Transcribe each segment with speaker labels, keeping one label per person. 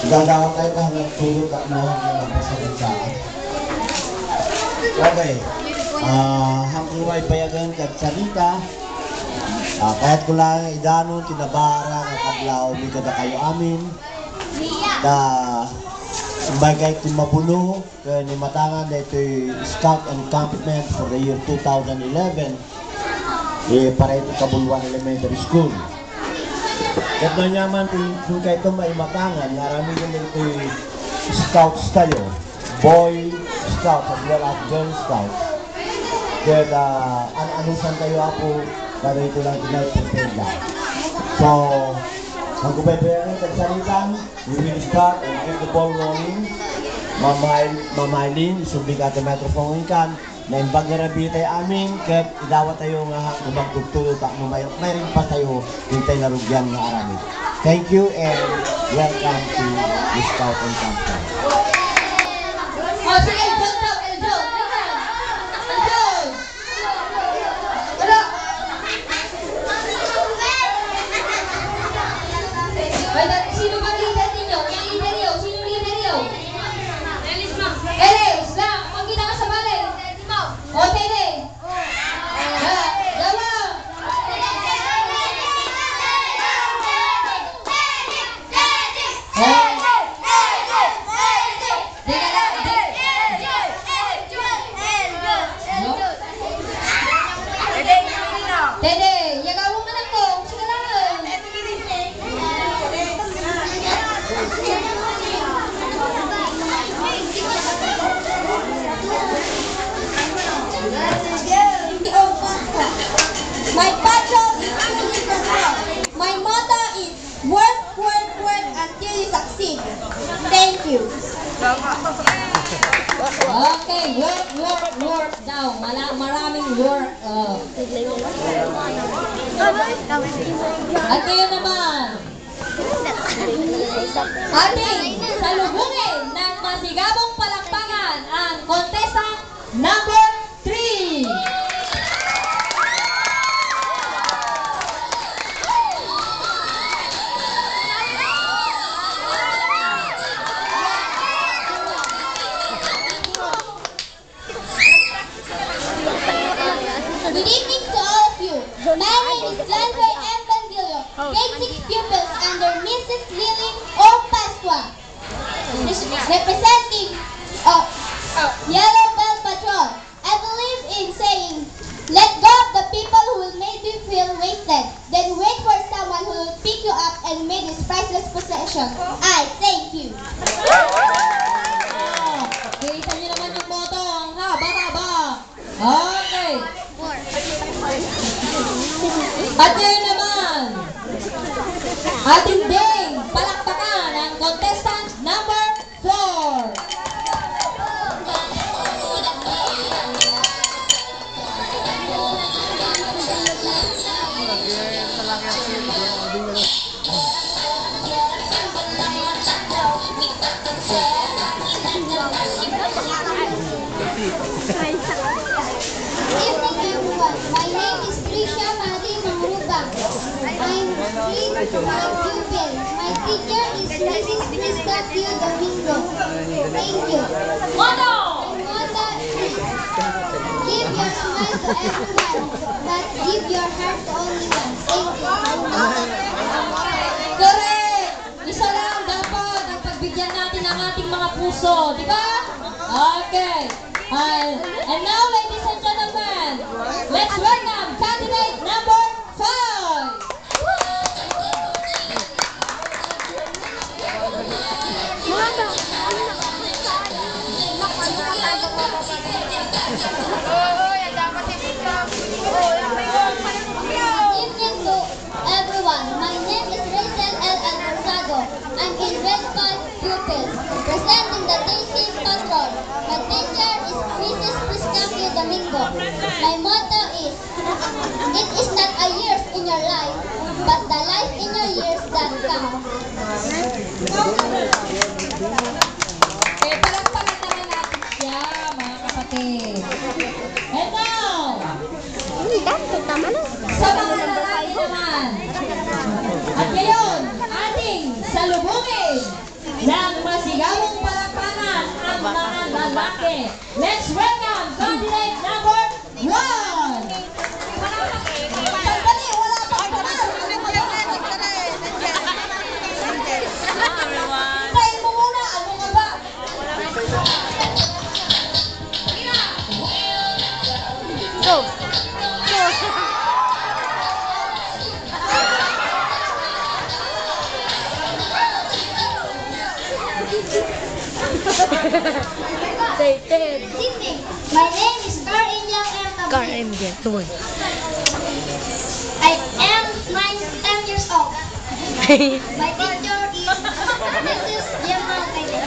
Speaker 1: Gagawin tayo ka hanggang tulog at mo hanggang magpasalitaan. Okay. Hanggang may payagan kag salita. Kahit ko lang idanon, tinabara, nakablaw, may kada kayo amin. Sumbagay kong mapuno, kaya ni matangan na ito'y Scout Encampment for the year 2011. Para ito Kabuluan Elementary School. Kahit manyaman kung kayo ito may matangan, narami nyo ito'y Scouts tayo. Boy Scouts as well as Girl Scouts. Kaya anusan kayo ako, pero ito lang tinag-prepare lang. So, ang kumpaypayan ng tagsalitan, we will start and keep the ball rolling. Mamailin, isubig at the microphone kan. Na imbag na rabi tayo amin, kahit idawat tayo nga gumagtugtulo ta, mayroon pa tayo hintay na rugyan nga aramin. Thank you and welcome to the Scout Encampment.
Speaker 2: Sino ba leader ninyo? Yung leader yun? Sino leader yun? Elis, ma'am. Elis, lang. Ang ginaka sa balay. O, Tede. Dawa. Tede, yagaw mo man ako. Sige lang.
Speaker 3: My patrol is fully control. My motto is work, work, work until you succeed. Thank you.
Speaker 2: Okay, work daw. Maraming work. At kayo naman. Ating salubungin ng masigabong palakpakan ang contestant number 3.
Speaker 3: Good evening to all of you. My name is Glenroy M. Bandillo, grade 6 pupils under Mrs. Lily O. Pasqua, representing Yellow Bell Patrol. I believe in saying, let go of the people who will make you feel wasted, then wait for someone who will pick you up and make this priceless possession. I thank you.
Speaker 2: Kita niyo naman yung moto. Ang haba-haba. Okay. At ngayon naman, ating ding palakpakan ang contestant number 4.
Speaker 3: Good evening everyone. My name is Trisha Marie Mangrubang. I'm grade 5 pupil. My teacher is Mrs. Krista Q. Domingo. Thank you.
Speaker 2: Moto!
Speaker 3: Motto is, give your smile to everyone, but give your heart to only one. Thank you.
Speaker 2: Correct! Isa lang dapat ang pagbigyan natin ng ating mga puso, di ba? Okay. And now, ladies and gentlemen, let's welcome candidate number 5.
Speaker 3: Good evening to everyone. My name is Rachel L. Alvarado. I'm in grade 5 pupil, representing the Team Patrol. My teacher is Mrs. Krista Q. Domingo. My motto is, it is not a years in your life, but the life in your years that count.
Speaker 2: Okay, palakpakan naman natin siya, mga kapatid. And now, sa mga lalaki naman. At ngayon, ating salubungin na minute. Let's welcome candidate number 1. Sandali, wala pa ako na. Tayo mo muna, ano nga ba?
Speaker 4: Go! Dated.
Speaker 3: Good evening. My name is Karen Yang M.
Speaker 4: Karen Dian, tuloy.
Speaker 3: I am 10 years old. My teacher is Mrs. Gemma Taylor.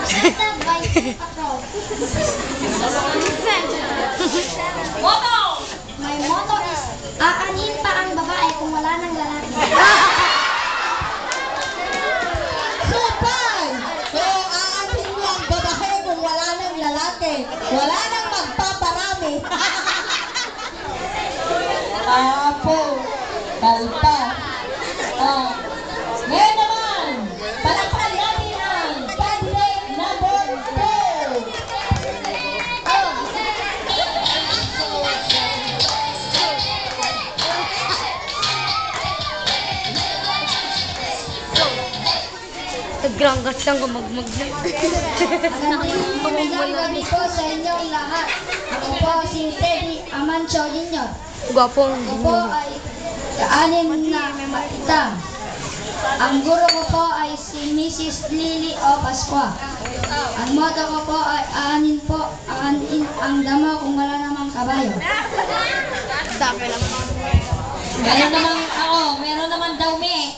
Speaker 3: Assisted by Chief Patrol. My motto is, aanin pa ang babae kung wala ng lalaki.
Speaker 2: Super! So, aanin mo ang babae kung wala nang lalaki. Wala nang magpaparami. Apo. Kalpa. Oh. Ngayon naman, palakpan natin ang candidate number 2.
Speaker 4: Nagrangas lang gumagmag na.
Speaker 3: Magandang gabi po sa inyong lahat. Ako po si Teddy Amancio Jr.
Speaker 4: Gwapong
Speaker 3: Ako po ay kaanin na matita. Ang guro ko po ay si Mrs. Lily O. Pascua. Ang motto ko po ay aanin ang damo kung wala namang kabayo.
Speaker 4: Dami lang.
Speaker 2: Meron naman daw me.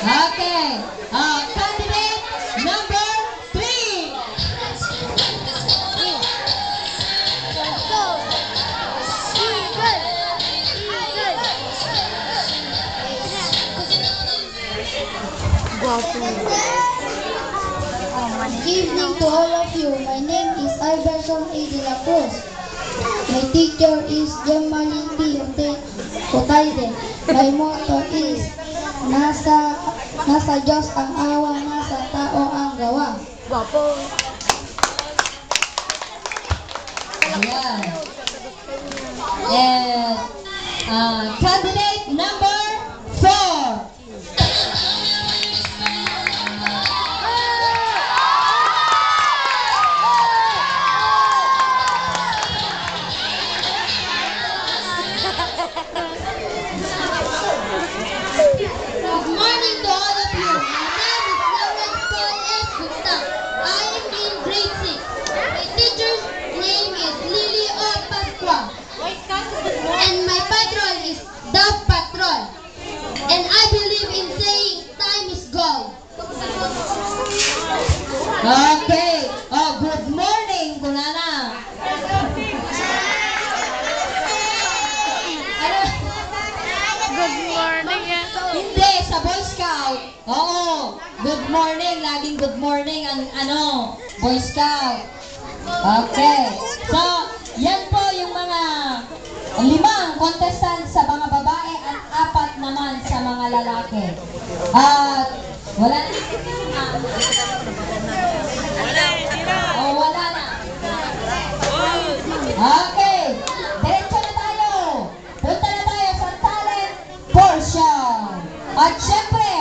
Speaker 2: Okay. Candidate number 3.
Speaker 4: Gwapong.
Speaker 3: Good evening to all of you. My name is Iverson A. De La Cruz. My teacher is Gemaline P. Otayde. My motto is, nasa Diyos ang awa, nasa tao ang gawa.
Speaker 4: Gwapong.
Speaker 2: Ayan. And candidate number 4.
Speaker 3: Good morning to all of you. My name is Lawrence Paul F. Gupta. I am in grade 6. My teacher's name is Lily O. Pascua. And my patrol is Dove Patrol. And I believe in saying time is gold.
Speaker 2: Okay. Good morning, Kunana.
Speaker 4: Good morning.
Speaker 2: Hindi, sa Boy Scout. Oo. Good morning. Laging good morning ang Boy Scout. Okay. So, yan po yung mga 5 contestant sa mga babae at 4 naman sa mga lalaki. At wala na. Wala na. Okay. Diretso na tayo. Punta na tayo sa talent portion. At syempre,